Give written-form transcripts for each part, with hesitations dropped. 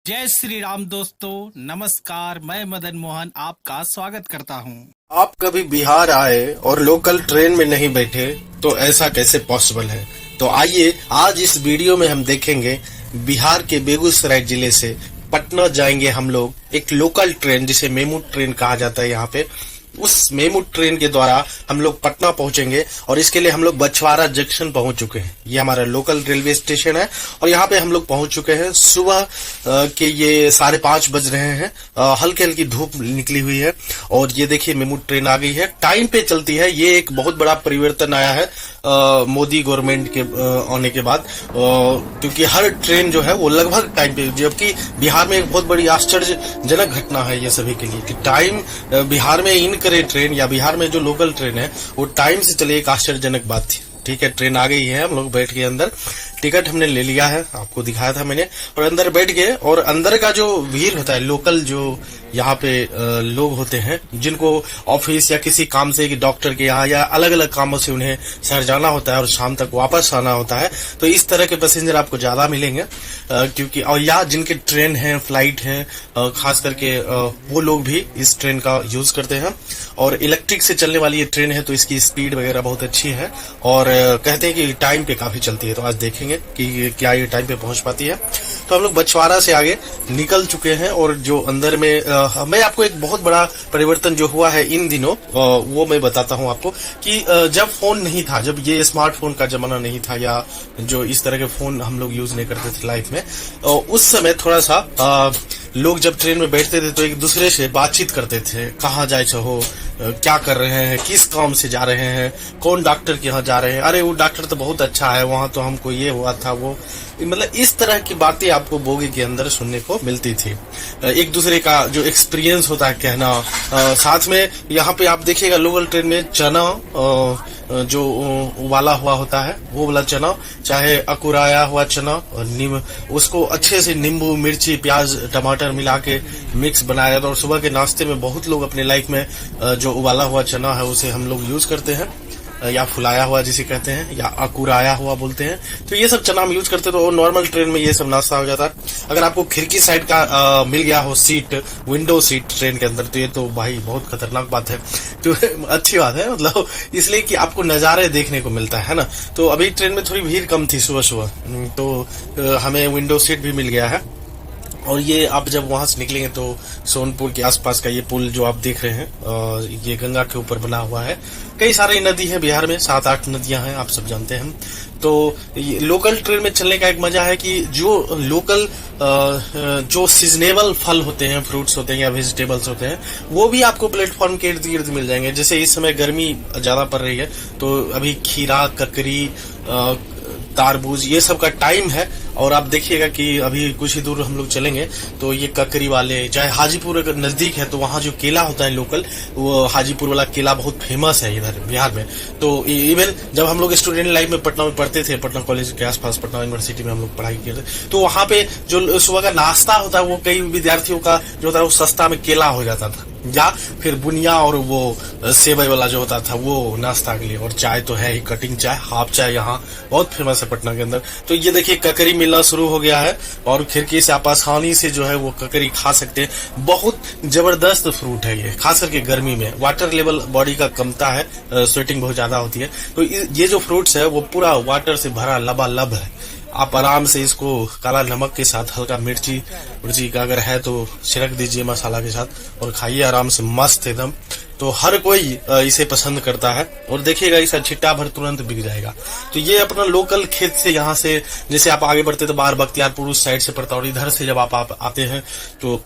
जय श्री राम दोस्तों, नमस्कार। मैं मदन मोहन आपका स्वागत करता हूं। आप कभी बिहार आए और लोकल ट्रेन में नहीं बैठे तो ऐसा कैसे पॉसिबल है। तो आइए आज इस वीडियो में हम देखेंगे बिहार के बेगूसराय जिले से पटना जाएंगे हम लोग एक लोकल ट्रेन जिसे मेमू ट्रेन कहा जाता है यहाँ पे। उस मेमू ट्रेन के द्वारा हम लोग पटना पहुंचेंगे और इसके लिए हम लोग बछवाड़ा जंक्शन पहुंच चुके हैं। ये हमारा लोकल रेलवे स्टेशन है और यहाँ पे हम लोग पहुंच चुके हैं। सुबह के ये 5:30 बज रहे हैं। हल्की हल्की धूप निकली हुई है और ये देखिए मेमू ट्रेन आ गई है, टाइम पे चलती है। ये एक बहुत बड़ा परिवर्तन आया है मोदी गवर्नमेंट के आने के बाद, क्योंकि हर ट्रेन जो है वो लगभग टाइम पे, जबकि बिहार में एक बहुत बड़ी आश्चर्यजनक घटना है ये सभी के लिए कि टाइम बिहार में इन करे ट्रेन या बिहार में जो लोकल ट्रेन है वो टाइम से चले, एक आश्चर्यजनक बात थी। ठीक है, ट्रेन आ गई है, हम लोग बैठ के अंदर, टिकट हमने ले लिया है, आपको दिखाया था मैंने, और अंदर बैठ गए। और अंदर का जो भीड़ होता है, लोकल जो यहाँ पे लोग होते हैं जिनको ऑफिस या किसी काम से, कि डॉक्टर के यहाँ या अलग अलग कामों से उन्हें शहर जाना होता है और शाम तक वापस आना होता है, तो इस तरह के पैसेंजर आपको ज्यादा मिलेंगे। क्योंकि और या जिनके ट्रेन है, फ्लाइट है, खास करके वो लोग भी इस ट्रेन का यूज करते हैं। और इलेक्ट्रिक से चलने वाली ये ट्रेन है तो इसकी स्पीड वगैरह बहुत अच्छी है और कहते हैं कि टाइम पे काफी चलती है। तो आज देखेंगे कि क्या ये टाइम पे पहुंच पाती है। तो हम लोग बछवाड़ा से आगे निकल चुके हैं और जो अंदर में मैं आपको एक बहुत बड़ा परिवर्तन जो हुआ है इन दिनों वो मैं बताता हूं आपको कि जब फोन नहीं था, जब ये स्मार्टफोन का जमाना नहीं था या जो इस तरह के फोन हम लोग यूज नहीं करते थे लाइफ में, उस समय थोड़ा सा लोग जब ट्रेन में बैठते थे तो एक दूसरे से बातचीत करते थे, कहाँ जाए हो, क्या कर रहे हैं, किस काम से जा रहे हैं, कौन डॉक्टर के यहाँ जा रहे हैं, अरे वो डॉक्टर तो बहुत अच्छा है, वहां तो हमको ये हुआ था, वो मतलब इस तरह की बातें आपको बोगी के अंदर सुनने को मिलती थी। एक दूसरे का जो एक्सपीरियंस होता है कहना, साथ में यहाँ पे आप देखिएगा लोकल ट्रेन में चना जो उबाला हुआ होता है वो वाला चना, चाहे अकुराया हुआ चना और उसको अच्छे से नींबू, मिर्ची, प्याज, टमाटर मिला के मिक्स बनाया जाता है। और सुबह के नाश्ते में बहुत लोग अपने लाइफ में जो उबाला हुआ चना है उसे हम लोग यूज करते हैं, या फुलाया हुआ जिसे कहते हैं, या अकुराया हुआ बोलते हैं। तो ये सब चना हम यूज करते हैं। तो नॉर्मल ट्रेन में ये सब नाश्ता हो जाता है। अगर आपको खिड़की साइड का मिल गया हो सीट, विंडो सीट ट्रेन के अंदर, तो ये तो भाई बहुत खतरनाक बात है। तो अच्छी बात है, मतलब इसलिए कि आपको नजारे देखने को मिलता है ना। तो अभी ट्रेन में थोड़ी भीड़ कम थी सुबह सुबह, तो हमें विंडो सीट भी मिल गया है। और ये आप जब वहां से निकलेंगे तो सोनपुर के आसपास का ये पुल जो आप देख रहे हैं, ये गंगा के ऊपर बना हुआ है। कई सारी नदी है बिहार में, 7-8 नदियां हैं, आप सब जानते हैं। तो लोकल ट्रेन में चलने का एक मजा है कि जो लोकल जो सीजनेबल फल होते हैं, फ्रूट्स होते हैं या वेजिटेबल्स होते हैं, वो भी आपको प्लेटफॉर्म के इर्द गिर्द मिल जाएंगे। जैसे इस समय गर्मी ज्यादा पड़ रही है तो अभी खीरा, ककरी, तारबूज, ये सब का टाइम है। और आप देखिएगा कि अभी कुछ ही दूर हम लोग चलेंगे तो ये ककरी वाले, चाहे हाजीपुर अगर नजदीक है तो वहां जो केला होता है लोकल, वो हाजीपुर वाला केला बहुत फेमस है इधर बिहार में। तो इवन जब हम लोग स्टूडेंट लाइफ में पटना में पढ़ते थे, पटना कॉलेज के आसपास, पटना यूनिवर्सिटी में हम लोग पढ़ाई किए थे, तो वहां पे जो सुबह का नाश्ता होता है वो कई विद्यार्थियों का जो होता है वो सस्ता में केला हो जाता था, या फिर बुनिया और वो सेवई वाला जो होता था वो नाश्ता के लिए। और चाय तो है ही, कटिंग चाय, हाफ चाय यहाँ बहुत फेमस है पटना के अंदर। तो ये देखिए ककरी मिलना शुरू हो गया है और खिड़की से आप आसानी से जो है वो ककरी खा सकते हैं। बहुत जबरदस्त फ्रूट है ये, खास करके गर्मी में। वाटर लेवल बॉडी का कमता है, स्वेटिंग बहुत ज्यादा होती है, तो ये जो फ्रूट्स है वो पूरा वाटर से भरा लबालब है। आप आराम से इसको काला नमक के साथ, हल्का मिर्ची का अगर है तो छिड़क दीजिए मसाला के साथ और खाइए आराम से, मस्त एकदम। तो हर कोई इसे पसंद करता है और देखिएगा इसका छिट्टा भर तुरंत बिक जाएगा। तो ये अपना लोकल खेत से, यहाँ से जैसे आप आगे बढ़ते तो बाहर बख्तियारपुर उस साइड से पड़ता है, और इधर से जब आप आते हैं तो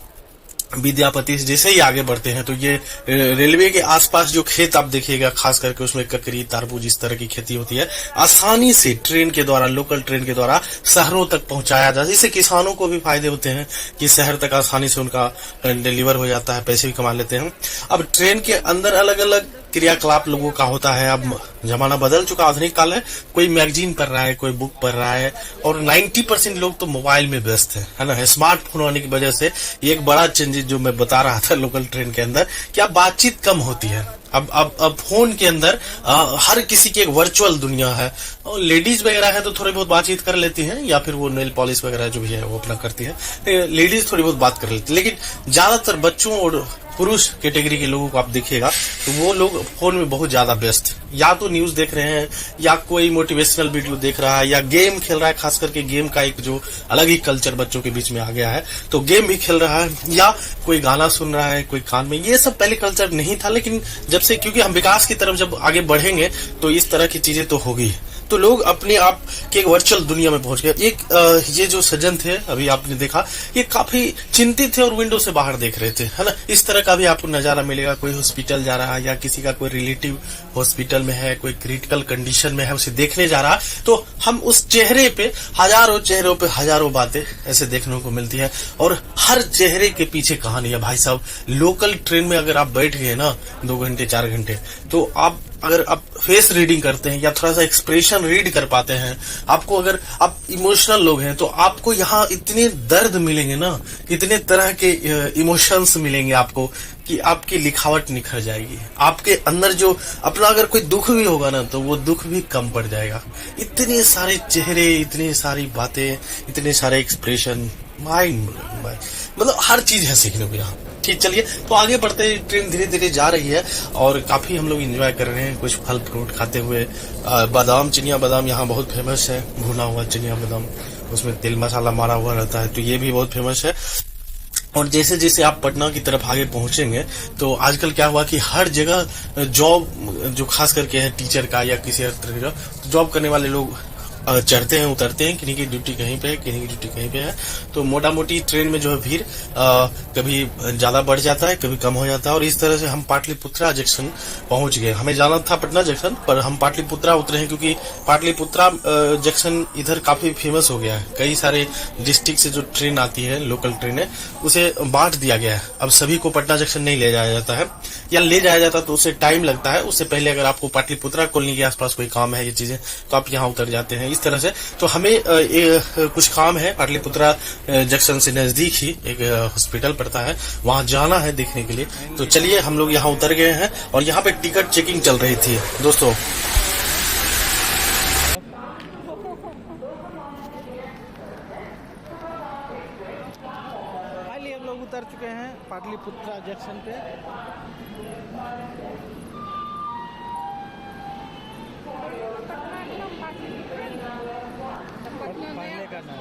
विद्यापति से जैसे ही आगे बढ़ते हैं तो ये रेलवे के आसपास जो खेत आप देखिएगा, खास करके उसमें ककरी, तारबूज, इस तरह की खेती होती है। आसानी से ट्रेन के द्वारा, लोकल ट्रेन के द्वारा शहरों तक पहुंचाया जाता है। इससे किसानों को भी फायदे होते हैं कि शहर तक आसानी से उनका डिलीवर हो जाता है, पैसे भी कमा लेते हैं। अब ट्रेन के अंदर अलग अलग क्रियाकलाप लोगों का होता है। अब जमाना बदल चुका, आधुनिक काल है। कोई मैगजीन पढ़ रहा है, कोई बुक पढ़ रहा है, और 90% लोग तो मोबाइल में व्यस्त है ना। स्मार्टफोन होने की वजह से ये एक बड़ा चेंजेस जो मैं बता रहा था लोकल ट्रेन के अंदर, कि अब बातचीत कम होती है। अब फोन के अंदर हर किसी की एक वर्चुअल दुनिया है। और लेडीज वगैरह है तो थोड़ी बहुत बातचीत कर लेती हैं, या फिर वो नेल पॉलिश वगैरह जो भी है वो अपना करती है। लेडीज थोड़ी बहुत बात कर लेती है, लेकिन ज्यादातर बच्चों और पुरुष कैटेगरी के लोगों को आप देखिएगा तो वो लोग फोन में बहुत ज्यादा व्यस्त, या तो न्यूज देख रहे हैं, या कोई मोटिवेशनल वीडियो देख रहा है, या गेम खेल रहा है। खास करके गेम का एक जो अलग ही कल्चर बच्चों के बीच में आ गया है, तो गेम भी खेल रहा है, या कोई गाना सुन रहा है कोई कान में। ये सब पहले कल्चर नहीं था, लेकिन जब से, क्योंकि हम विकास की तरफ जब आगे बढ़ेंगे तो इस तरह की चीजें तो होगी। तो लोग अपने आप के एक वर्चुअल दुनिया में पहुंच गए। एक ये जो सज्जन थे, अभी आपने देखा, ये काफी चिंतित थे और विंडो से बाहर देख रहे थे, है ना। इस तरह का भी आपको नजारा मिलेगा। कोई हॉस्पिटल जा रहा है, या किसी का कोई रिलेटिव हॉस्पिटल में है, कोई क्रिटिकल कंडीशन में है, उसे देखने जा रहा, तो हम उस चेहरे पे हजारों चेहरों पे हजारों बातें ऐसे देखने को मिलती है। और हर चेहरे के पीछे कहानी है भाई साहब। लोकल ट्रेन में अगर आप बैठ गए ना 2 घंटे 4 घंटे, तो अगर आप फेस रीडिंग करते हैं या थोड़ा सा एक्सप्रेशन रीड कर पाते हैं, आपको, अगर आप इमोशनल लोग हैं तो आपको यहाँ इतने दर्द मिलेंगे ना, इतने तरह के इमोशंस मिलेंगे आपको, कि आपकी लिखावट निखर जाएगी। आपके अंदर जो अपना अगर कोई दुख भी होगा ना, तो वो दुख भी कम पड़ जाएगा। इतने सारे चेहरे, इतनी सारी बातें, इतने सारे एक्सप्रेशन, माइंड, मतलब हर चीज है सीखने को यहाँ। ठीक, चलिए तो आगे बढ़ते हैं। ट्रेन धीरे धीरे जा रही है और काफी हम लोग एंजॉय कर रहे हैं, कुछ फल फ्रूट खाते हुए। बादाम, चिनिया बादाम यहाँ बहुत फेमस है, भुना हुआ चिनिया बादाम, उसमें तेल मसाला मारा हुआ रहता है, तो ये भी बहुत फेमस है। और जैसे जैसे आप पटना की तरफ आगे पहुंचेंगे, तो आजकल क्या हुआ कि हर जगह जॉब, जो खास करके है टीचर का या किसी और तरह का जॉब करने वाले लोग चढ़ते हैं उतरते हैं, किन्हीं की ड्यूटी कहीं पे है, किन्हीं की ड्यूटी कहीं पे है। तो मोटा मोटी ट्रेन में जो है भीड़ कभी ज्यादा बढ़ जाता है, कभी कम हो जाता है। और इस तरह से हम पाटलिपुत्रा जंक्शन पहुंच गए। हमें जाना था पटना जंक्शन, पर हम पाटलिपुत्रा उतरे हैं, क्योंकि पाटलिपुत्रा जंक्शन इधर काफी फेमस हो गया है। कई सारे डिस्ट्रिक्ट से जो ट्रेन आती है, लोकल ट्रेन है, उसे बांट दिया गया है। अब सभी को पटना जंक्शन नहीं ले जाया जाता है, या ले जाया जाता तो उससे टाइम लगता है। उससे पहले अगर आपको पाटलिपुत्रा कॉलोनी के आसपास कोई काम है, ये चीजें, तो आप यहाँ उतर जाते हैं इस तरह से। तो हमें कुछ काम है, पाटलिपुत्रा जंक्शन से नजदीक ही एक हॉस्पिटल पड़ता है, वहां जाना है देखने के लिए। तो चलिए हम लोग यहाँ उतर गए हैं, और यहाँ पे टिकट चेकिंग चल रही थी दोस्तों। फाइनली हम लोग उतर चुके हैं पाटलिपुत्रा जंक्शन पे। फाइनल करना है,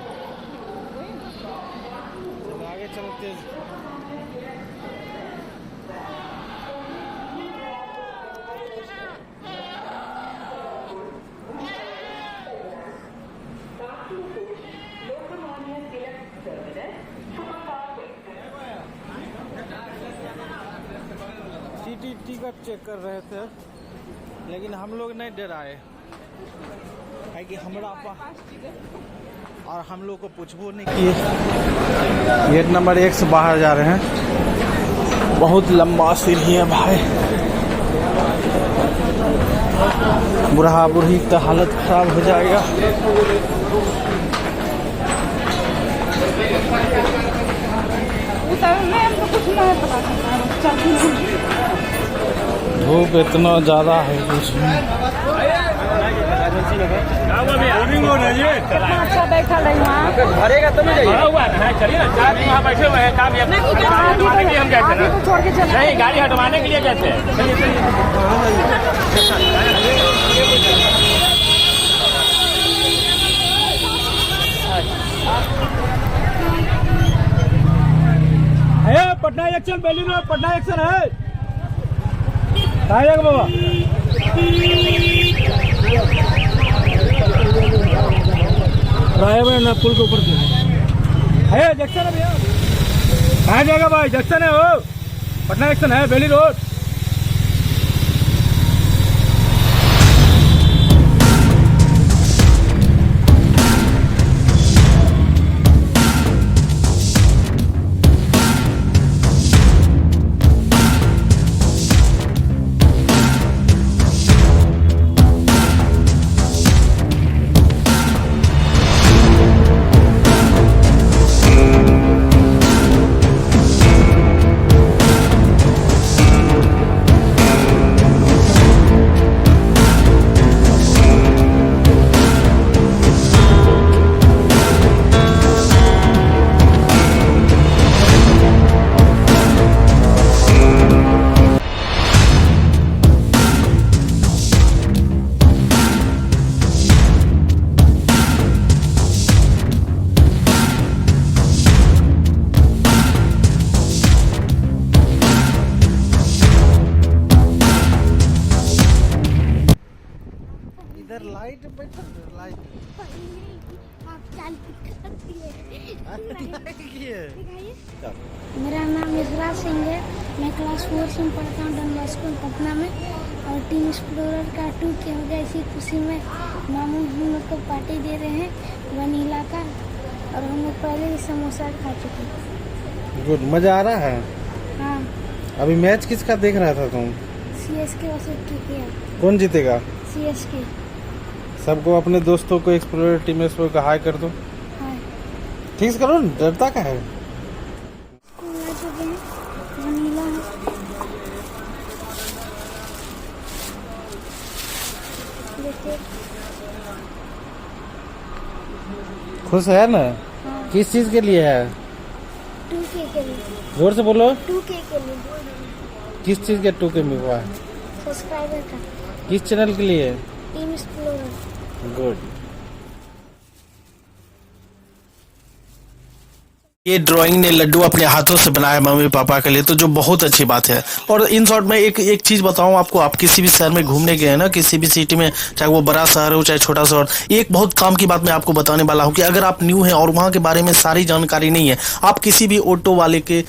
चलो आगे चलते हैं। सीटी टिकट चेक कर रहे थे, लेकिन हम लोग नहीं डराए, है कि हमरा और हम लोग को पूछबो नहीं किए। गेट नंबर 1 से बाहर जा रहे हैं। बहुत लंबा सीढ़ी है भाई, बुढ़ा बुढ़ी का हालत खराब हो जाएगा। धूप इतना ज्यादा है कुछ अच्छा बैठा रही वहाँ भरेगा तो नहीं जाइए। हुआ ना, चलिए ना, चार दिन वहाँ बैठे हुए हैं, काम ये हटवाने के लिए हम गए थे ना, छोड़ के चले नहीं, गाड़ी हटवाने के लिए गए थे। पटना एक्शन, बेली रोड पटना एक्शन है, कहाँ बाबा? रायगढ़ पुल के ऊपर है जंक्शन है भैया। कहाँ जाएगा भाई? जंक्शन है वो, पटना जंक्शन है, बेली रोड। मेरा नाम युवराज सिंह है। मैं क्लास 4 में पढ़ता हूँ डॉन बॉस्को पटना में। और टीम एक्सप्लोरर का 2 के हो गया, इसी खुशी में मामू हम लोग को पार्टी दे रहे हैं वनीला का। और हम लोग पहले ही समोसा खा चुके हैं। गुड, मजा आ रहा है। हाँ, अभी मैच किसका देख रहा था तुम? CSK versus KKR। कौन जीतेगा? CSK। सबको अपने दोस्तों को एक्सप्लोरर टीम एक्सप्लोरर का हाई कर दो। हाँ, ठीक से करो ना, डरता का है। स्कूल आ चुके हैं, वनीला है। देखिए। खुश है ना? हाँ, किस चीज के लिए है? 2K के लिए। जोर से बोलो। 2K के लिए। किस चीज के 2K में हुआ है? सब्सक्राइबर का। किस चैनल के लिए? Team explorer. गुड। ये ड्राइंग ने लड्डू अपने हाथों से बनाया मम्मी पापा के लिए, तो जो बहुत अच्छी बात है। और इन शॉर्ट में एक चीज बताऊं आपको, आप किसी भी शहर में घूमने गए ना, किसी भी सिटी में, चाहे वो बड़ा शहर हो चाहे छोटा शहर, एक बहुत काम की बात मैं आपको बताने वाला हूं कि अगर आप न्यू हैं और वहां के बारे में सारी जानकारी नहीं है, आप किसी भी ऑटो वाले के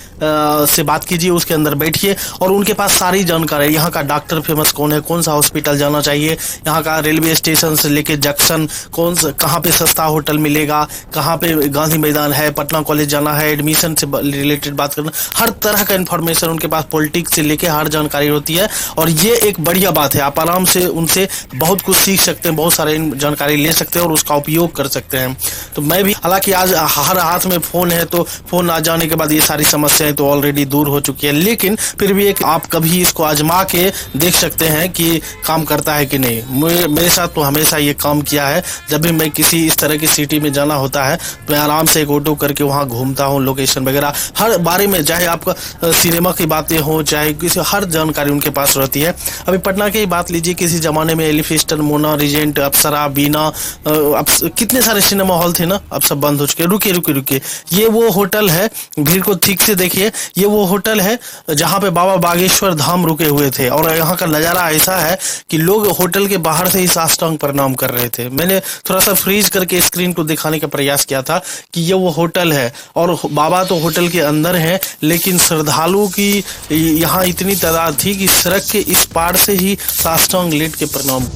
से बात कीजिए, उसके अंदर बैठिए और उनके पास सारी जानकारी, यहाँ का डॉक्टर फेमस कौन है, कौन सा हॉस्पिटल जाना चाहिए, यहाँ का रेलवे स्टेशन से लेके जंक्शन कहाँ पे सस्ता होटल मिलेगा, कहाँ पे गांधी मैदान है, पटना कॉलेज जाना है, एडमिशन से रिलेटेड बात करना, हर तरह का इन्फॉर्मेशन उनके पास, पॉलिटिक्स से लेके हर जानकारी होती है। और ये एक बढ़िया बात है, आप आराम से उनसे बहुत कुछ सीख सकते हैं, बहुत सारे जानकारी ले सकते हैं और उसका उपयोग कर सकते हैं। तो मैं भी, हालांकि आज हर हाथ में फोन है, तो फोन आ जाने के बाद ये सारी समस्याएं तो ऑलरेडी दूर हो चुकी है, लेकिन फिर भी एक आप कभी इसको आजमा के देख सकते हैं कि काम करता है कि नहीं। मेरे साथ तो हमेशा ये काम किया है। जब भी मैं किसी इस तरह की सिटी में जाना होता है, मैं आराम से एक ऑटो करके वहां घूमता हूं, लोकेशन वगैरह हर बारे में, चाहे आपका सिनेमा की बातें हो, चाहे किसी, हर जानकारी उनके पास रहती है। अभी पटना की बात लीजिए, किसी जमाने में एलिफिस्टन, मोना, रीजेंट, अप्सरा, बीना, अब कितने सारे सिनेमा हॉल थे ना, अब सब बंद हो चुके। रुकिए, ये वो होटल है, भीड़ को ठीक से देखिए, ये वो होटल है जहां पे बाबा बागेश्वर धाम रुके हुए थे। और यहाँ का नजारा ऐसा है कि लोग होटल के बाहर से ही साष्टांग प्रणाम कर रहे थे। मैंने थोड़ा सा फ्रीज करके स्क्रीन को दिखाने का प्रयास किया था कि ये वो होटल है और बाबा तो होटल के अंदर हैं, लेकिन श्रद्धालुओं की यहाँ इतनी तादाद थी कि सड़क के इस पार से ही साष्टांग लेट के प्रणाम।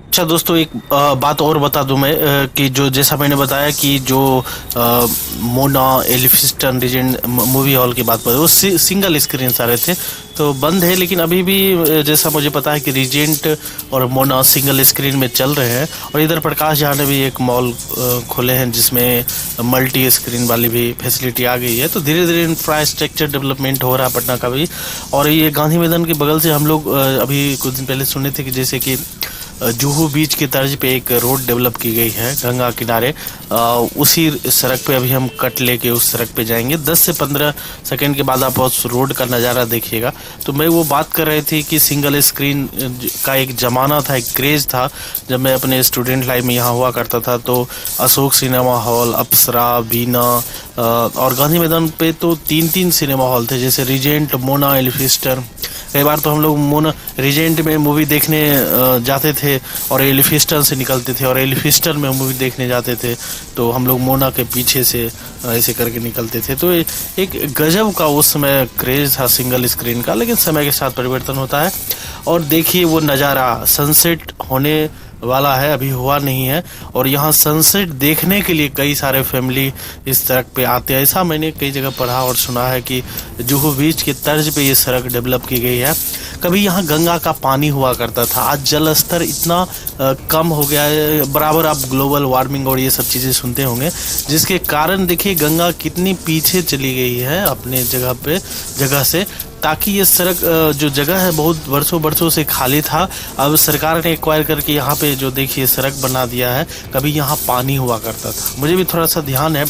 अच्छा दोस्तों, एक बात और बता दूं मैं कि जो जैसा मैंने बताया कि जो Mona, Elphinstone, Regent movie hall की बात पर, वो सिंगल स्क्रीन सारे थे, तो बंद है। लेकिन अभी भी जैसा मुझे पता है कि रीजेंट और मोना सिंगल स्क्रीन में चल रहे हैं। और इधर प्रकाश झा ने भी एक मॉल खोले हैं जिसमें मल्टी स्क्रीन वाली भी फैसिलिटी आ गई है। तो धीरे धीरे इंफ्रास्ट्रक्चर डेवलपमेंट हो रहा है पटना का भी। और ये गांधी मैदान के बगल से हम लोग अभी कुछ दिन पहले सुने थे कि जैसे कि जुहू बीच की तर्ज पे एक रोड डेवलप की गई है गंगा किनारे। उसी सड़क पे अभी हम कट लेके उस सड़क पे जाएंगे। 10 से 15 सेकंड के बाद आप उस रोड का नज़ारा देखिएगा। तो मैं वो बात कर रही थी कि सिंगल स्क्रीन का एक ज़माना था, एक क्रेज़ था जब मैं अपने स्टूडेंट लाइफ में यहाँ हुआ करता था। तो अशोक सिनेमा हॉल, अप्सरा, बीना और गांधी मैदान पे तो 3-3 सिनेमा हॉल थे, जैसे रीजेंट, मोना, एलिफिस्टन। कई बार तो हम लोग मोना रीजेंट में मूवी देखने जाते थे और एलिफिस्टन से निकलते थे, और एलिफिस्टन में मूवी देखने जाते थे तो हम लोग मोना के पीछे से ऐसे करके निकलते थे। तो एक गजब का उस समय क्रेज था सिंगल स्क्रीन का, लेकिन समय के साथ परिवर्तन होता है। और देखिए वो नज़ारा, सनसेट होने वाला है, अभी हुआ नहीं है, और यहाँ सनसेट देखने के लिए कई सारे फैमिली इस सड़क पे आते हैं। ऐसा मैंने कई जगह पढ़ा और सुना है कि जुहू बीच के तर्ज पे ये सड़क डेवलप की गई है। कभी यहाँ गंगा का पानी हुआ करता था, आज जल स्तर इतना कम हो गया है। बराबर आप ग्लोबल वार्मिंग और ये सब चीज़ें सुनते होंगे, जिसके कारण देखिए गंगा कितनी पीछे चली गई है अपने जगह से। ताकि ये सड़क जो जगह है बहुत वर्षों से खाली था, अब सरकार ने एक्वायर करके यहाँ पे जो देखिए सड़क बना दिया है। कभी यहाँ पानी हुआ करता था। मुझे भी थोड़ा सा ध्यान है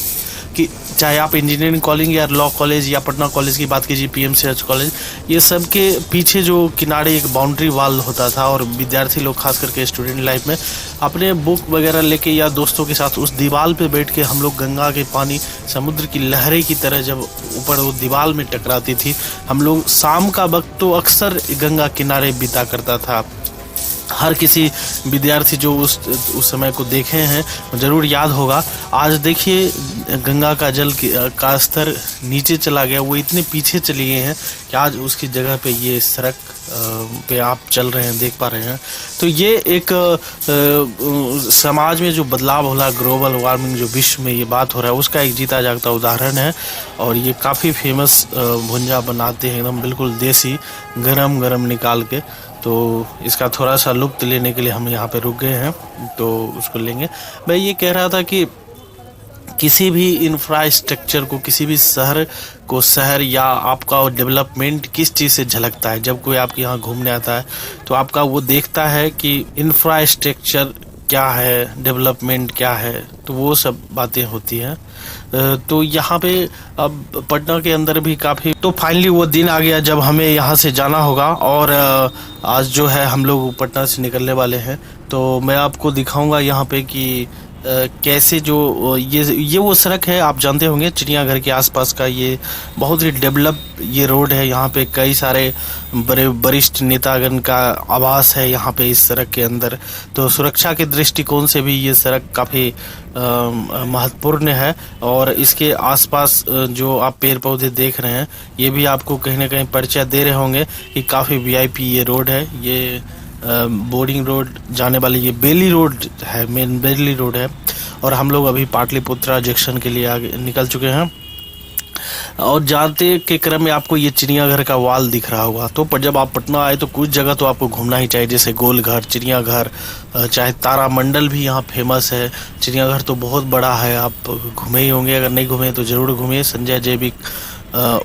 कि चाहे आप इंजीनियरिंग कॉलेज या लॉ कॉलेज या पटना कॉलेज की बात कीजिए, पीएमसीएच कॉलेज, ये सब के पीछे जो किनारे एक बाउंड्री वाल होता था और विद्यार्थी लोग खास करके स्टूडेंट लाइफ में अपने बुक वगैरह लेके या दोस्तों के साथ उस दीवार पे बैठ के हम लोग गंगा के पानी समुद्र की लहरें की तरह जब ऊपर वो दीवार में टकराती थी, हम लोग शाम का वक्त तो अक्सर गंगा किनारे बिता करता था। हर किसी विद्यार्थी जो उस समय को देखे हैं ज़रूर याद होगा। आज देखिए गंगा का जल का स्तर नीचे चला गया, वो इतने पीछे चले गए हैं कि आज उसकी जगह पे ये सड़क पे आप चल रहे हैं, देख पा रहे हैं। तो ये एक समाज में जो बदलाव हो रहा, ग्लोबल वार्मिंग जो विश्व में ये बात हो रहा है, उसका एक जीता जागता उदाहरण है। और ये काफ़ी फेमस भुंजा बनाते हैं एकदम बिल्कुल देसी, गरम गरम निकाल के। तो इसका थोड़ा सा लुत्फ लेने के लिए हम यहाँ पे रुक गए हैं, तो उसको लेंगे। मैं ये कह रहा था कि किसी भी इंफ्रास्ट्रक्चर को, किसी भी शहर को, शहर या आपका डेवलपमेंट किस चीज़ से झलकता है। जब कोई आपके यहाँ घूमने आता है तो आपका वो देखता है कि इंफ्रास्ट्रक्चर क्या है, डेवलपमेंट क्या है, तो वो सब बातें होती हैं। तो यहाँ पे अब पटना के अंदर भी काफ़ी, तो फाइनली वो दिन आ गया जब हमें यहाँ से जाना होगा। और आज जो है हम लोग पटना से निकलने वाले हैं। तो मैं आपको दिखाऊंगा यहाँ पे कि कैसे जो ये वो सड़क है, आप जानते होंगे चिड़ियाघर के आसपास का ये बहुत ही डेवलप ये रोड है। यहाँ पे कई सारे बड़े वरिष्ठ नेतागण का आवास है यहाँ पे इस सड़क के अंदर। तो सुरक्षा के दृष्टिकोण से भी ये सड़क काफ़ी महत्वपूर्ण है। और इसके आसपास जो आप पेड़ पौधे देख रहे हैं, ये भी आपको कहीं ना कहीं परिचय दे रहे होंगे कि काफ़ी वीआईपी ये रोड है। ये बोर्डिंग रोड जाने वाली ये बेली रोड है, मेन बेली रोड है। और हम लोग अभी पाटलिपुत्रा जंक्शन के लिए आगे निकल चुके हैं। और जाते के क्रम में आपको ये चिड़ियाघर का वाल दिख रहा होगा। तो पर जब आप पटना आए तो कुछ जगह तो आपको घूमना ही चाहिए, जैसे गोलघर, चिड़ियाघर, चाहे तारामंडल भी यहाँ फेमस है। चिड़ियाघर तो बहुत बड़ा है, आप घूमे ही होंगे, अगर नहीं घूमे तो ज़रूर घूमिए। संजय जैविक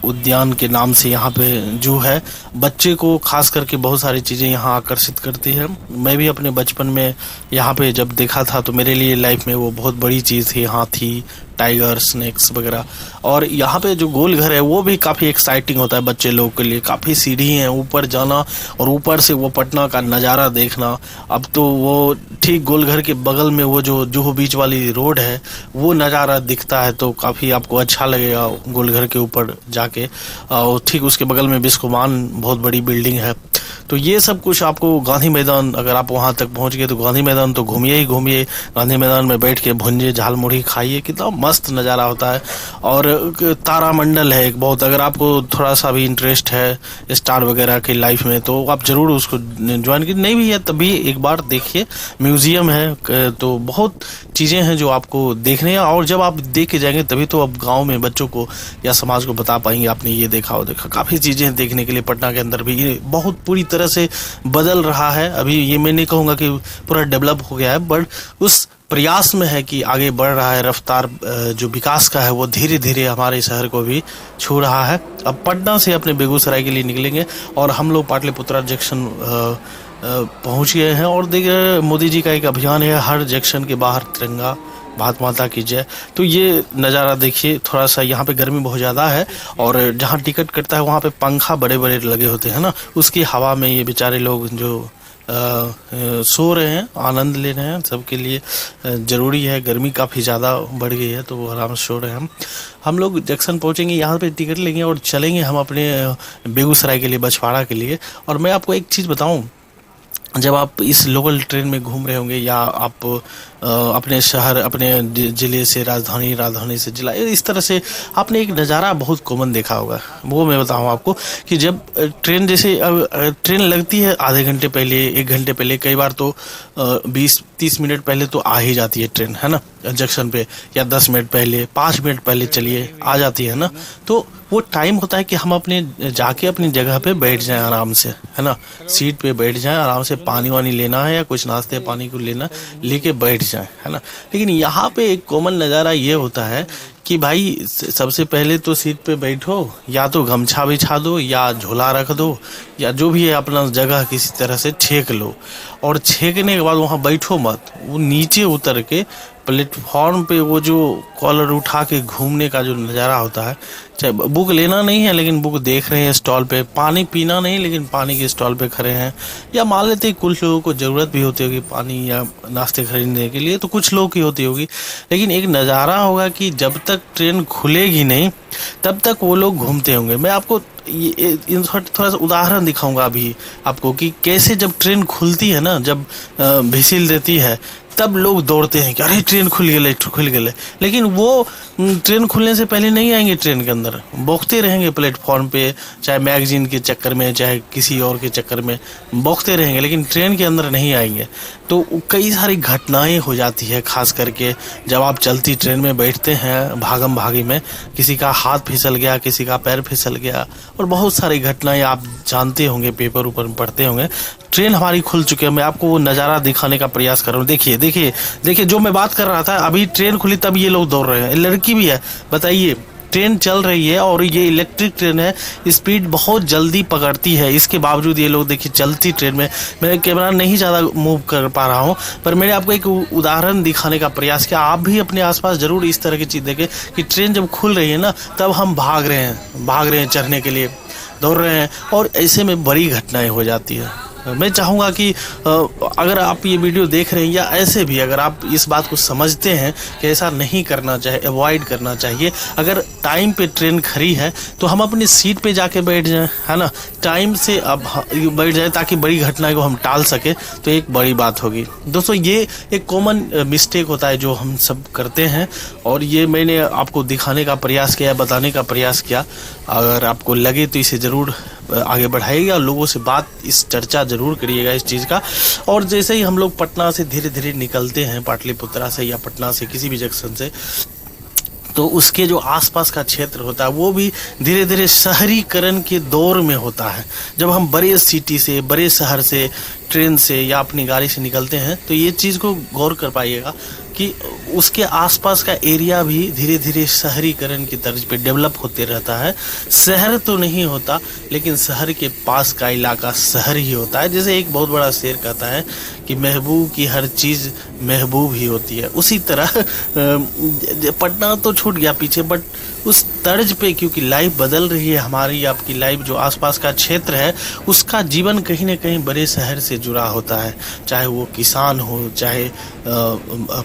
उद्यान के नाम से यहाँ पे जू है। बच्चे को खास करके बहुत सारी चीज़ें यहाँ आकर्षित करती हैं। मैं भी अपने बचपन में यहाँ पे जब देखा था तो मेरे लिए लाइफ में वो बहुत बड़ी चीज़ थी, हाथी, टाइगर, स्नेक्स वगैरह। और यहाँ पे जो गोल घर है वो भी काफ़ी एक्साइटिंग होता है बच्चे लोगों के लिए। काफ़ी सीढ़ी हैं ऊपर जाना और ऊपर से वो पटना का नज़ारा देखना। अब तो वो ठीक गोल घर के बगल में वो जो जुहू बीच वाली रोड है वो नज़ारा दिखता है, तो काफ़ी आपको अच्छा लगेगा गोल घर के ऊपर जाके। और ठीक उसके बगल में बिस्कुमान बहुत बड़ी बिल्डिंग है। तो ये सब कुछ आपको गांधी मैदान, अगर आप वहाँ तक पहुँच गए तो गांधी मैदान तो घूमिए ही घूमिए। गांधी मैदान में बैठ के भुंजे झाल मुढ़ी खाइए, कितना मस्त नज़ारा होता है। और तारामंडल है एक बहुत, अगर आपको थोड़ा सा भी इंटरेस्ट है स्टार वगैरह की लाइफ में तो आप ज़रूर उसको ज्वाइन कीजिए। नहीं भी है तभी एक बार देखिए, म्यूज़ियम है, तो बहुत चीज़ें हैं जो आपको देखने हैं। और जब आप देख के जाएंगे तभी तो आप गाँव में बच्चों को या समाज को बता पाएंगे आपने ये देखा वो देखा। काफ़ी चीज़ें देखने के लिए पटना के अंदर भी ये बहुत पूरी तरह से बदल रहा है। अभी ये मैं नहीं कहूँगा कि पूरा डेवलप हो गया है, बट उस प्रयास में है कि आगे बढ़ रहा है। रफ्तार जो विकास का है वो धीरे धीरे हमारे शहर को भी छू रहा है। अब पटना से अपने बेगूसराय के लिए निकलेंगे और हम लोग पाटलिपुत्रा जंक्शन पहुँच गए हैं। और देखिए मोदी जी का एक अभियान है, हर जंक्शन के बाहर तिरंगा, भारत माता की जय। तो ये नज़ारा देखिए, थोड़ा सा यहाँ पे गर्मी बहुत ज़्यादा है और जहाँ टिकट कटता है वहाँ पे पंखा बड़े बड़े लगे होते हैं ना, उसकी हवा में ये बेचारे लोग जो सो रहे हैं, आनंद ले रहे हैं। सबके लिए ज़रूरी है, गर्मी काफ़ी ज़्यादा बढ़ गई है तो वो आराम से सो रहे हैं। हम लोग जंक्शन पहुँचेंगे, यहाँ पे टिकट लेंगे और चलेंगे हम अपने बेगूसराय के लिए, बछवाड़ा के लिए। और मैं आपको एक चीज़ बताऊँ, जब आप इस लोकल ट्रेन में घूम रहे होंगे या आप अपने शहर, अपने ज़िले से राजधानी, राजधानी से जिला, इस तरह से आपने एक नज़ारा बहुत कॉमन देखा होगा। वो मैं बताऊँ आपको कि जब ट्रेन, जैसे ट्रेन लगती है आधे घंटे पहले, 1 घंटे पहले, कई बार तो 20-30 मिनट पहले तो आ ही जाती है ट्रेन, है ना, जंक्शन पे, या 10 मिनट पहले, 5 मिनट पहले चलिए आ जाती है ना। तो वो टाइम होता है कि हम अपने जाके अपनी जगह पे बैठ जाएं आराम से, है ना, सीट पे बैठ जाएं आराम से। पानी वानी लेना है या कुछ नाश्ते पानी को लेना, लेके बैठ जाएं, है ना। लेकिन यहाँ पे एक कॉमन नज़ारा ये होता है कि भाई सबसे पहले तो सीट पे बैठो, या तो गमछा बिछा दो या झोला रख दो या जो भी है अपना जगह किसी तरह से छेक लो। और छेकने के बाद वहाँ बैठो मत, वो नीचे उतर के प्लेटफॉर्म पे वो जो कॉलर उठा के घूमने का जो नज़ारा होता है, चाहे बुक लेना नहीं है लेकिन बुक देख रहे हैं स्टॉल पे, पानी पीना नहीं लेकिन पानी के स्टॉल पे खड़े हैं, या मान लेते हैं कुछ लोगों को ज़रूरत भी होती होगी पानी या नाश्ते खरीदने के लिए, तो कुछ लोग की होती होगी। लेकिन एक नज़ारा होगा कि जब तक ट्रेन खुलेगी नहीं तब तक वो लोग घूमते होंगे। मैं आपको थोड़ा सा उदाहरण दिखाऊंगा अभी आपको कि कैसे जब ट्रेन खुलती है ना, जब व्हिसिल देती है तब लोग दौड़ते हैं कि अरे ट्रेन खुल गए, लेकिन वो ट्रेन खुलने से पहले नहीं आएंगे ट्रेन के अंदर, बौखते रहेंगे प्लेटफॉर्म पे, चाहे मैगजीन के चक्कर में चाहे किसी और के चक्कर में बौखते रहेंगे, लेकिन ट्रेन के अंदर नहीं आएंगे। तो कई सारी घटनाएं हो जाती है, खास करके जब आप चलती ट्रेन में बैठते हैं भागम भागी में, किसी का हाथ फिसल गया, किसी का पैर फिसल गया, और बहुत सारी घटनाएं आप जानते होंगे, पेपर ऊपर में पढ़ते होंगे। ट्रेन हमारी खुल चुकी है, मैं आपको वो नज़ारा दिखाने का प्रयास कर रहा हूँ। देखिए जो मैं बात कर रहा था, अभी ट्रेन खुली तब ये लोग दौड़ रहे हैं, लड़की भी है। बताइए, ट्रेन चल रही है और ये इलेक्ट्रिक ट्रेन है, स्पीड बहुत जल्दी पकड़ती है, इसके बावजूद ये लोग देखिए चलती ट्रेन में, मैं कैमरा नहीं ज़्यादा मूव कर पा रहा हूँ, पर मैंने आपको एक उदाहरण दिखाने का प्रयास किया। आप भी अपने आसपास जरूर इस तरह की चीज़ देखें कि ट्रेन जब खुल रही है ना तब हम भाग रहे हैं चढ़ने के लिए, दौड़ रहे हैं, और ऐसे में बड़ी घटनाएं हो जाती है। मैं चाहूँगा कि अगर आप ये वीडियो देख रहे हैं या ऐसे भी अगर आप इस बात को समझते हैं कि ऐसा नहीं करना चाहिए, अवॉइड करना चाहिए, अगर टाइम पे ट्रेन खड़ी है तो हम अपनी सीट पे जाके बैठ जाएं, है ना, टाइम से अब बैठ जाए ताकि बड़ी घटना को हम टाल सके, तो एक बड़ी बात होगी। दोस्तों, ये एक कॉमन मिस्टेक होता है जो हम सब करते हैं, और ये मैंने आपको दिखाने का प्रयास किया, बताने का प्रयास किया। अगर आपको लगे तो इसे ज़रूर आगे बढ़ाइएगा, लोगों से इस चर्चा जरूर करिएगा इस चीज़ का। और जैसे ही हम लोग पटना से धीरे धीरे निकलते हैं, पाटलिपुत्रा से या पटना से किसी भी जंक्शन से, तो उसके जो आसपास का क्षेत्र होता है वो भी धीरे धीरे शहरीकरण के दौर में होता है। जब हम बड़े सिटी से, बड़े शहर से ट्रेन से या अपनी गाड़ी से निकलते हैं तो ये चीज़ को गौर कर पाइएगा कि उसके आसपास का एरिया भी धीरे धीरे शहरीकरण की तर्ज पे डेवलप होते रहता है। शहर तो नहीं होता, लेकिन शहर के पास का इलाका शहर ही होता है। जैसे एक बहुत बड़ा शेर कहता है कि महबूब की हर चीज़ महबूब ही होती है, उसी तरह पटना तो छूट गया पीछे, बट उस तर्ज पे क्योंकि लाइफ बदल रही है, हमारी आपकी लाइफ जो आसपास का क्षेत्र है उसका जीवन कहीं ना कहीं बड़े शहर से जुड़ा होता है। चाहे वो किसान हो, चाहे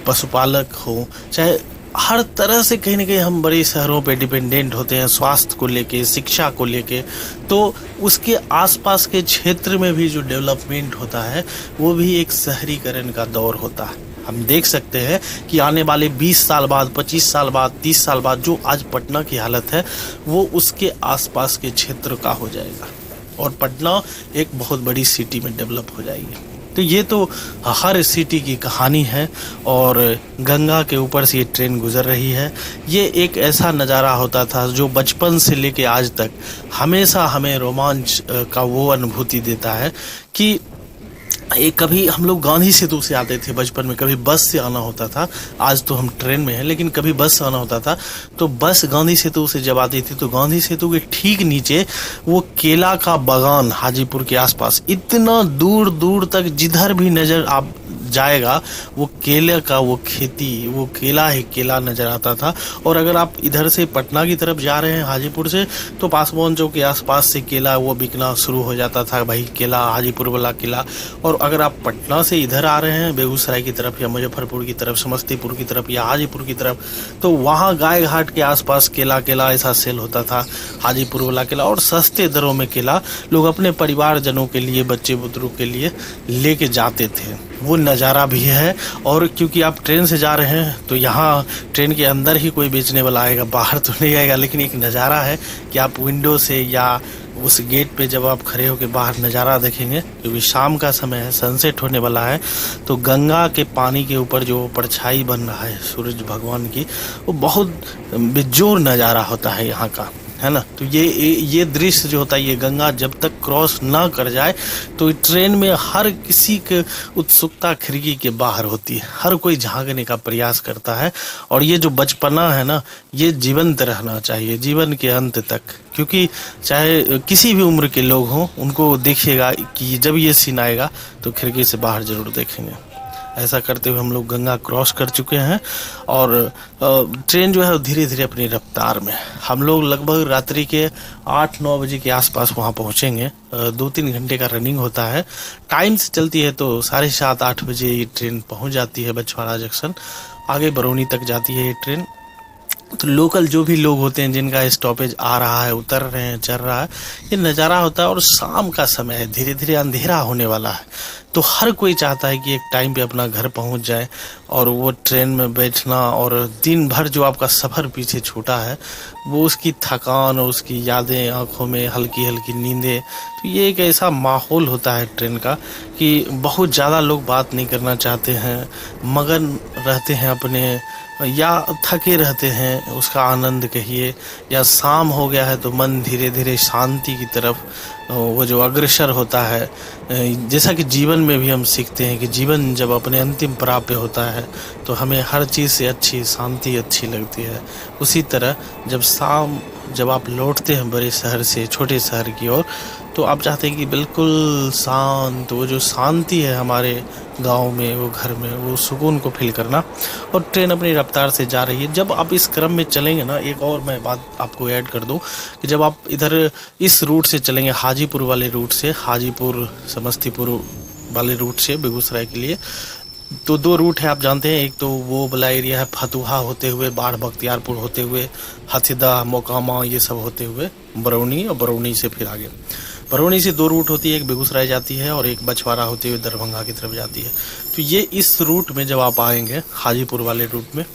पशुपालक हो, चाहे हर तरह से कहीं ना कहीं हम बड़े शहरों पे डिपेंडेंट होते हैं, स्वास्थ्य को लेके, शिक्षा को लेके। तो उसके आसपास के क्षेत्र में भी जो डेवलपमेंट होता है वो भी एक शहरीकरण का दौर होता है। हम देख सकते हैं कि आने वाले 20 साल बाद, 25 साल बाद, 30 साल बाद जो आज पटना की हालत है वो उसके आसपास के क्षेत्र का हो जाएगा, और पटना एक बहुत बड़ी सिटी में डेवलप हो जाएगी। तो ये तो हर सिटी की कहानी है, और गंगा के ऊपर से ये ट्रेन गुजर रही है। ये एक ऐसा नज़ारा होता था जो बचपन से लेके आज तक हमेशा हमें रोमांच का वो अनुभूति देता है कि कभी हम लोग गांधी सेतु से आते थे बचपन में, कभी बस से आना होता था। आज तो हम ट्रेन में हैं, लेकिन कभी बस से आना होता था। तो बस गांधी सेतु से जब आती थी तो गांधी सेतु के ठीक नीचे वो केला का बागान, हाजीपुर के आसपास इतना दूर दूर तक जिधर भी नज़र आप जाएगा वो केले का वो खेती, वो केला ही केला नज़र आता था। और अगर आप इधर से पटना की तरफ जा रहे हैं हाजीपुर से, तो पासवान चौक के आसपास से केला वो बिकना शुरू हो जाता था, भाई केला, हाजीपुर वाला केला। और अगर आप पटना से इधर आ रहे हैं बेगूसराय की तरफ या मुजफ्फरपुर की तरफ, समस्तीपुर की तरफ या हाजीपुर की तरफ, तो वहाँ गाय घाट के आसपास केला ऐसा सेल होता था, हाजीपुर वाला केला। और सस्ते दरों में केला लोग अपने परिवारजनों के लिए, बच्चे बुतरू के लिए लेके जाते थे। वो नज़ारा भी है। और क्योंकि आप ट्रेन से जा रहे हैं तो यहाँ ट्रेन के अंदर ही कोई बेचने वाला आएगा, बाहर तो नहीं आएगा, लेकिन एक नज़ारा है कि आप विंडो से या उस गेट पे जब आप खड़े होकर बाहर नज़ारा देखेंगे, क्योंकि शाम का समय है, सनसेट होने वाला है, तो गंगा के पानी के ऊपर जो परछाई बन रहा है सूरज भगवान की, वो बहुत बेजोर नज़ारा होता है यहाँ का, है ना। तो ये दृश्य जो होता है, ये गंगा जब तक क्रॉस ना कर जाए तो ट्रेन में हर किसी के उत्सुकता खिड़की के बाहर होती है, हर कोई झांकने का प्रयास करता है। और ये जो बचपना है ना, ये जीवंत रहना चाहिए जीवन के अंत तक, क्योंकि चाहे किसी भी उम्र के लोग हों, उनको देखिएगा कि जब ये सीन आएगा तो खिड़की से बाहर जरूर देखेंगे। ऐसा करते हुए हम लोग गंगा क्रॉस कर चुके हैं और ट्रेन जो है धीरे धीरे अपनी रफ्तार में, हम लोग लगभग रात्रि के 8-9 बजे के आसपास वहाँ पहुँचेंगे। 2-3 घंटे का रनिंग होता है, टाइम से चलती है तो 7:30-8 बजे ये ट्रेन पहुँच जाती है बछवाड़ा जंक्शन। आगे बरौनी तक जाती है ये ट्रेन। तो लोकल जो भी लोग होते हैं जिनका स्टॉपेज आ रहा है, उतर रहे हैं, चल रहा है, ये नज़ारा होता है। और शाम का समय है, धीरे धीरे अंधेरा होने वाला है, तो हर कोई चाहता है कि एक टाइम पे अपना घर पहुंच जाए और वो ट्रेन में बैठना और दिन भर जो आपका सफ़र पीछे छूटा है वो उसकी थकान और उसकी यादें, आंखों में हल्की हल्की नींदें। तो ये एक ऐसा माहौल होता है ट्रेन का कि बहुत ज़्यादा लोग बात नहीं करना चाहते हैं, मगन रहते हैं अपने, या थके रहते हैं, उसका आनंद कहिए, या शाम हो गया है तो मन धीरे धीरे शांति की तरफ वो जो अग्रसर होता है। जैसा कि जीवन में भी हम सीखते हैं कि जीवन जब अपने अंतिम पड़ाव पे होता है तो हमें हर चीज़ से अच्छी शांति अच्छी लगती है। उसी तरह जब आप लौटते हैं बड़े शहर से छोटे शहर की ओर, तो आप चाहते हैं कि बिल्कुल शांत, वो जो शांति है हमारे गांव में, वो घर में, वो सुकून को फील करना। और ट्रेन अपनी रफ्तार से जा रही है। जब आप इस क्रम में चलेंगे ना, एक और मैं बात आपको ऐड कर दूं कि जब आप इधर इस रूट से चलेंगे, हाजीपुर वाले रूट से, हाजीपुर समस्तीपुर वाले रूट से बेगूसराय के लिए, तो 2 रूट है आप जानते हैं। एक तो वो वाला एरिया है फतुहा होते हुए, बाढ़ बख्तियारपुर होते हुए, हथिदा, मोकामा, ये सब होते हुए बरौनी, और बरौनी से फिर आगे बरौनी से 2 रूट होती है, एक बेगूसराय जाती है और एक बछवाड़ा होते हुए दरभंगा की तरफ जाती है। तो ये इस रूट में जब आप आएंगे हाजीपुर वाले रूट में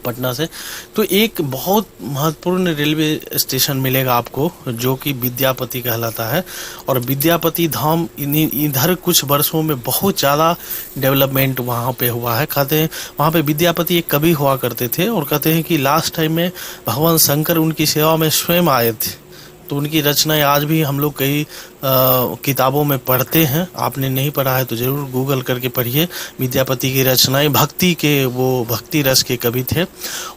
पटना से, तो एक बहुत महत्वपूर्ण रेलवे स्टेशन मिलेगा आपको जो कि विद्यापति कहलाता है। और विद्यापति धाम इधर कुछ वर्षों में बहुत ज़्यादा डेवलपमेंट वहाँ पे हुआ है। कहते हैं वहाँ पे विद्यापति एक कवि हुआ करते थे और कहते हैं कि लास्ट टाइम में भगवान शंकर उनकी सेवा में स्वयं आए थे। तो उनकी रचनाएं आज भी हम लोग कई किताबों में पढ़ते हैं। आपने नहीं पढ़ा है तो ज़रूर गूगल करके पढ़िए। विद्यापति की रचनाएं भक्ति के, वो भक्ति रस के कवि थे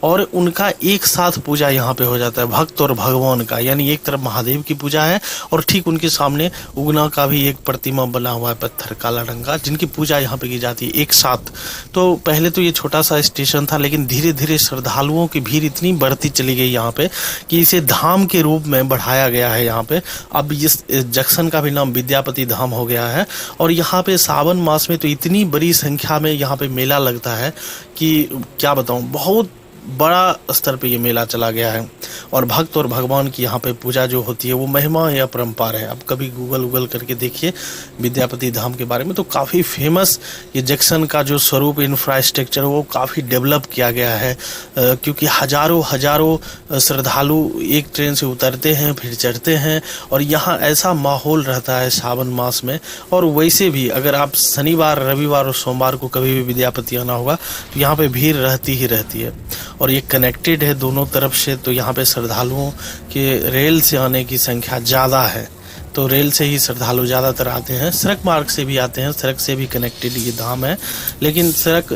और उनका एक साथ पूजा यहाँ पे हो जाता है, भक्त और भगवान का। यानी एक तरफ महादेव की पूजा है और ठीक उनके सामने उगना का भी एक प्रतिमा बना हुआ है पत्थर काला रंग का, जिनकी पूजा यहाँ पे की जाती है एक साथ। तो पहले तो ये छोटा सा स्टेशन था, लेकिन धीरे धीरे श्रद्धालुओं की भीड़ इतनी बढ़ती चली गई यहाँ पे कि इसे धाम के रूप में बढ़ाया गया है यहाँ पे। अब इस जंक्शन का भी नाम विद्यापति धाम हो गया है। और यहाँ पे सावन मास में तो इतनी बड़ी संख्या में यहाँ पे मेला लगता है कि क्या बताऊँ, बहुत बड़ा स्तर पे ये मेला चला गया है। और भक्त और भगवान की यहाँ पे पूजा जो होती है वो महिमा या परंपरा है। आप कभी गूगल करके देखिए विद्यापति धाम के बारे में, तो काफ़ी फेमस ये जंक्शन का जो स्वरूप इंफ्रास्ट्रक्चर वो काफ़ी डेवलप किया गया है, क्योंकि हजारों श्रद्धालु एक ट्रेन से उतरते हैं फिर चढ़ते हैं और यहाँ ऐसा माहौल रहता है सावन मास में। और वैसे भी अगर आप शनिवार, रविवार और सोमवार को कभी भी विद्यापति आना होगा तो यहाँ पे भीड़ रहती ही रहती है। और ये कनेक्टेड है दोनों तरफ से, तो यहाँ पे श्रद्धालुओं के रेल से आने की संख्या ज़्यादा है। तो रेल से ही श्रद्धालु ज़्यादातर आते हैं, सड़क मार्ग से भी आते हैं, सड़क से भी कनेक्टेड ये धाम है। लेकिन सड़क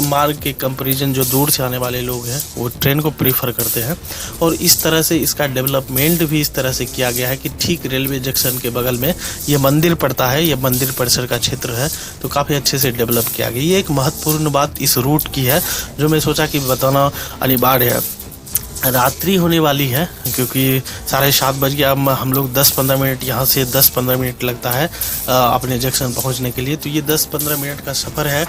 मार्ग के कंपैरिजन जो दूर से आने वाले लोग हैं वो ट्रेन को प्रीफर करते हैं। और इस तरह से इसका डेवलपमेंट भी इस तरह से किया गया है कि ठीक रेलवे जंक्शन के बगल में ये मंदिर पड़ता है, ये मंदिर परिसर का क्षेत्र है, तो काफ़ी अच्छे से डेवलप किया गया। ये एक महत्वपूर्ण बात इस रूट की है जो मैं सोचा कि बताना अनिवार्य है। रात्रि होने वाली है क्योंकि 7:30 बज गया। हम लोग 10-15 मिनट यहाँ से 10-15 मिनट लगता है अपने जंक्शन पहुँचने के लिए। तो ये 10-15 मिनट का सफ़र है।